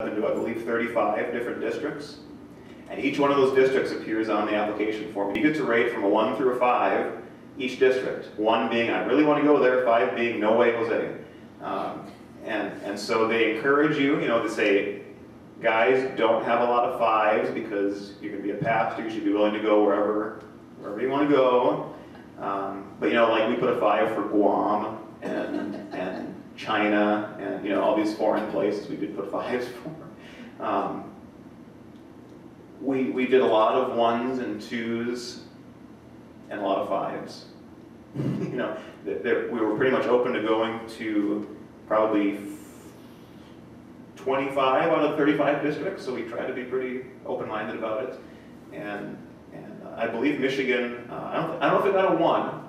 into, I believe, 35 different districts. And each one of those districts appears on the application form. You get to rate from a 1 through a 5 each district. 1 being, I really want to go there, 5 being, no way, Jose. And so they encourage you, to say, guys, don't have a lot of 5s because you're going to be a pastor, you should be willing to go wherever you want to go. But like we put a 5 for Guam and China and all these foreign places we did put 5s for. We did a lot of 1s and 2s and a lot of 5s. We were pretty much open to going to probably 25 out of 35 districts, so we tried to be pretty open-minded about it. And I believe Michigan, I don't know if it got a 1,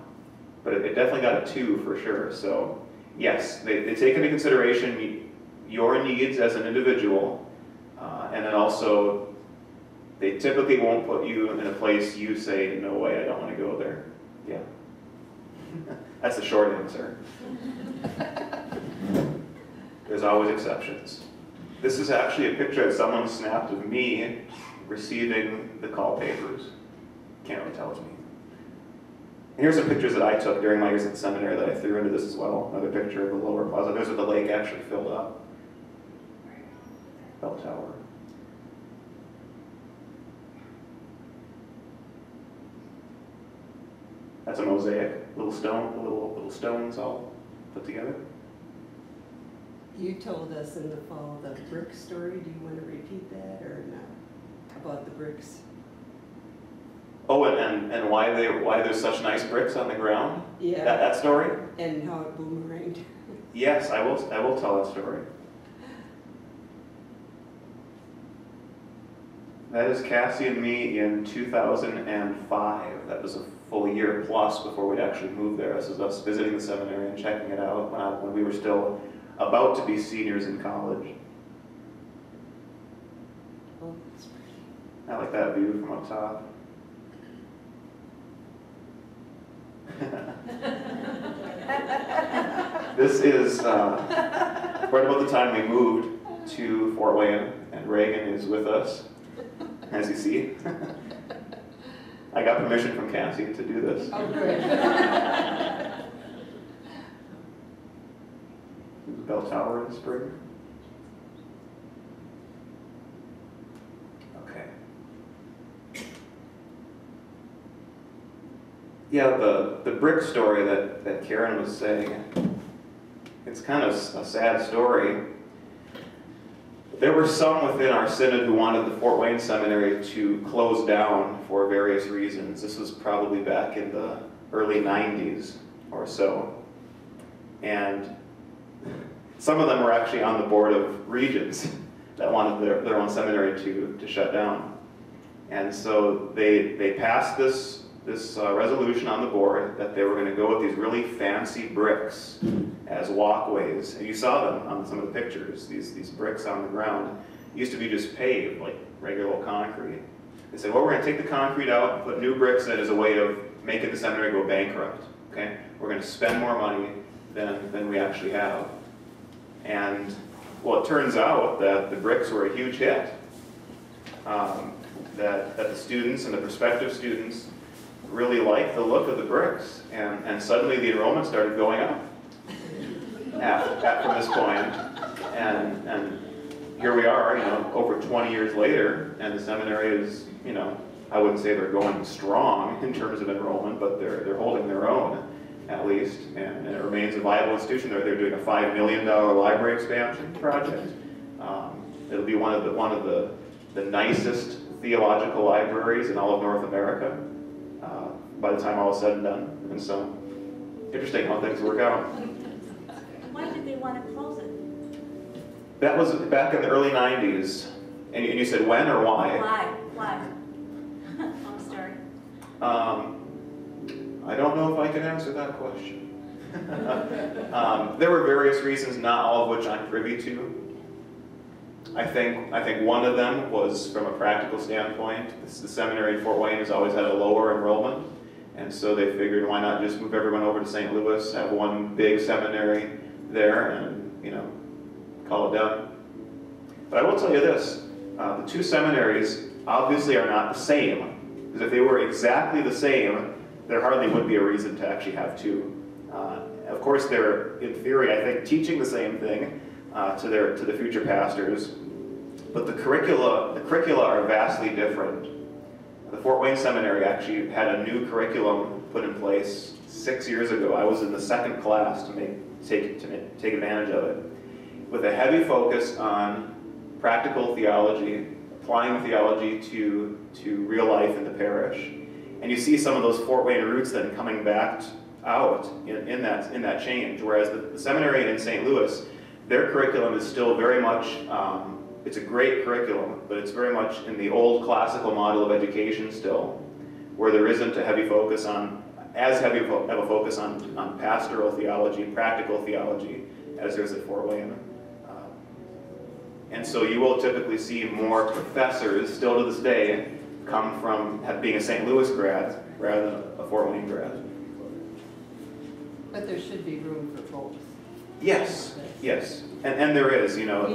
but it definitely got a 2 for sure. So yes, they take into consideration your needs as an individual, and then also they typically won't put you in a place you say, no way, I don't want to go there. Yeah. That's the short answer. There's always exceptions. This is actually a picture that someone snapped of me receiving the call papers. Can't really tell it's me. And here's some pictures that I took during my years at the seminary that I threw into this as well. Another picture of the lower plaza. There's where the lake actually filled up. Bell Tower. That's a mosaic, little stones all put together. You told us in the fall the brick story. Do you want to repeat that or not? About the bricks? Oh, and why there's such nice bricks on the ground? Yeah. That story? And how it boomeranged. Yes, I will tell that story. That is Cassie and me in 2005. That was a full year plus before we'd actually moved there. This is us visiting the seminary and checking it out when we were still about to be seniors in college. Oh, that's pretty. I like that view from up top. This is right about the time we moved to Fort Wayne, and Reagan is with us, as you see. I got permission from Cassie to do this. Oh, great. Bell Tower in the spring. Okay. Yeah, the brick story that Karen was saying, it's kind of a sad story. There were some within our synod who wanted the Fort Wayne Seminary to close down for various reasons. This was probably back in the early 90s or so. And some of them were actually on the board of regents that wanted their own seminary to shut down. And so they passed this resolution on the board that they were going to go with these really fancy bricks as walkways. And you saw them on some of the pictures, these bricks on the ground. It used to be just paved, like regular old concrete. They said, well, we're going to take the concrete out and put new bricks in as a way of making the seminary go bankrupt. Okay? We're going to spend more money than we actually have. And, well, it turns out that the bricks were a huge hit. That the students and the prospective students really liked the look of the bricks. And suddenly the enrollment started going up from this point. And here we are, over 20 years later, and the seminary is, I wouldn't say they're going strong in terms of enrollment, but they're holding their own, at least, and it remains a viable institution. They're doing a $5 million library expansion project. It'll be one of the nicest theological libraries in all of North America by the time all is said and done. And so, interesting how things work out. Why did they want to close it? That was back in the early 90s. And you said when or why? Why? I'm sorry. I don't know if I can answer that question. There were various reasons, not all of which I'm privy to. I think one of them was from a practical standpoint. The seminary in Fort Wayne has always had a lower enrollment, and so they figured, why not just move everyone over to St. Louis, have one big seminary there, and call it done. But I will tell you this, the two seminaries obviously are not the same, because if they were exactly the same, there hardly would be a reason to actually have two. Of course, they're, in theory, I think, teaching the same thing to the future pastors, but the curricula are vastly different. The Fort Wayne Seminary actually had a new curriculum put in place 6 years ago. I was in the second class to take advantage of it, with a heavy focus on practical theology, applying theology to real life in the parish. And you see some of those Fort Wayne roots then coming back out in that change. Whereas the seminary in St. Louis, their curriculum is still very much, it's a great curriculum, but it's very much in the old classical model of education still, where there isn't a heavy focus on, as heavy of a focus on pastoral theology, practical theology, as there's at Fort Wayne. And so you will typically see more professors, still to this day, come from being a St. Louis grad rather than a Fort Wayne grad. But there should be room for both. Yes, yes, and there is, you know.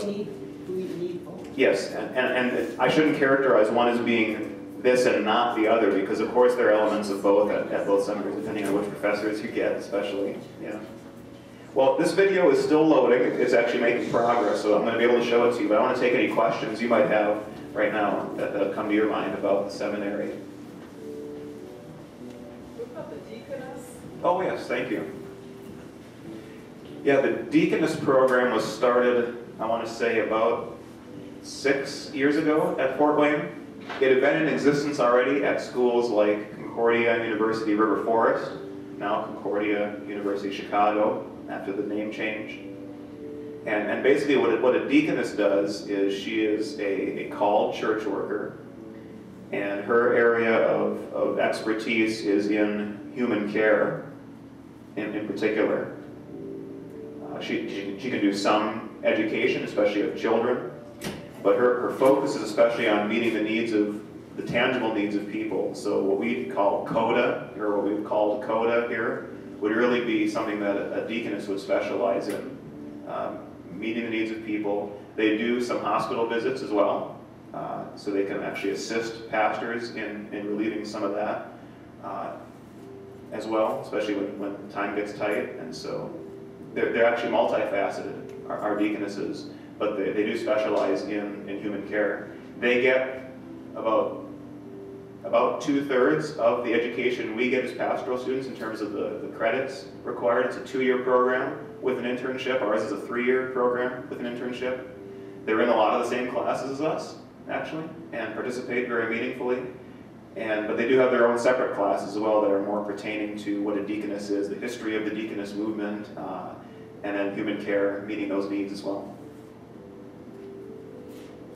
We need both. Yes, and I shouldn't characterize one as being this and not the other, because of course there are elements of both at both seminaries, depending on which professors you get, especially. Yeah. Well, this video is still loading. It's actually making progress, so I'm going to be able to show it to you. But I want to take any questions you might have right now that have come to your mind about the seminary. What about the deaconess? Oh yes, thank you. Yeah, the deaconess program was started, I want to say, about 6 years ago at Fort Wayne. It had been in existence already at schools like Concordia University River Forest, now Concordia University Chicago, after the name change. And basically what a deaconess does is she is a called church worker, and her area of expertise is in human care in particular. She can do some education, especially of children, but her focus is especially on meeting the needs of the tangible needs of people. So what we call CODA, or what we've called CODA here, would really be something that a deaconess would specialize in, meeting the needs of people. They do some hospital visits as well, so they can actually assist pastors in relieving some of that as well, especially when time gets tight. And so they're actually multifaceted, our deaconesses, but they do specialize in human care. They get about 2/3 of the education we get as pastoral students in terms of the credits required. It's a 2-year program with an internship. Ours is a 3-year program with an internship. They're in a lot of the same classes as us, actually, and participate very meaningfully. But they do have their own separate classes as well that are more pertaining to what a deaconess is, the history of the deaconess movement, and then human care, meeting those needs as well.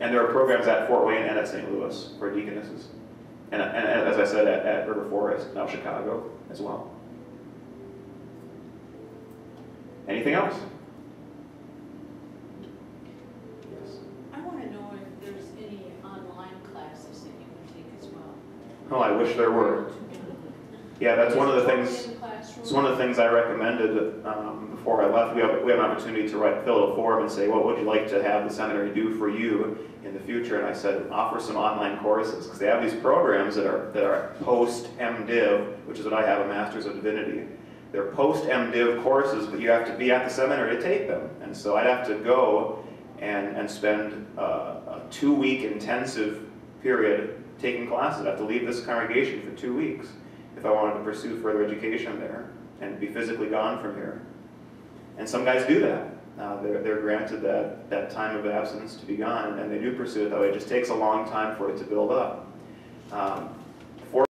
And there are programs at Fort Wayne and at St. Louis for deaconesses. And as I said, at River Forest, now Chicago as well. Anything else? Yes. I want to know if there's any online classes that you can take as well. Oh, I wish there were. Yeah, that's one of the things. It's one of the things I recommended before I left. We have an opportunity to fill out a form and say, what would you like to have the seminary do for you in the future? And I said, offer some online courses, because they have these programs that are post-MDiv, which is what I have, a Master's of Divinity. They're post-MDiv courses, but you have to be at the seminary to take them. And so I'd have to go and spend a 2-week intensive period taking classes. I'd have to leave this congregation for 2 weeks if I wanted to pursue further education there and be physically gone from here. And some guys do that. They're granted that time of absence to be gone, and they do pursue it that way. It just takes a long time for it to build up.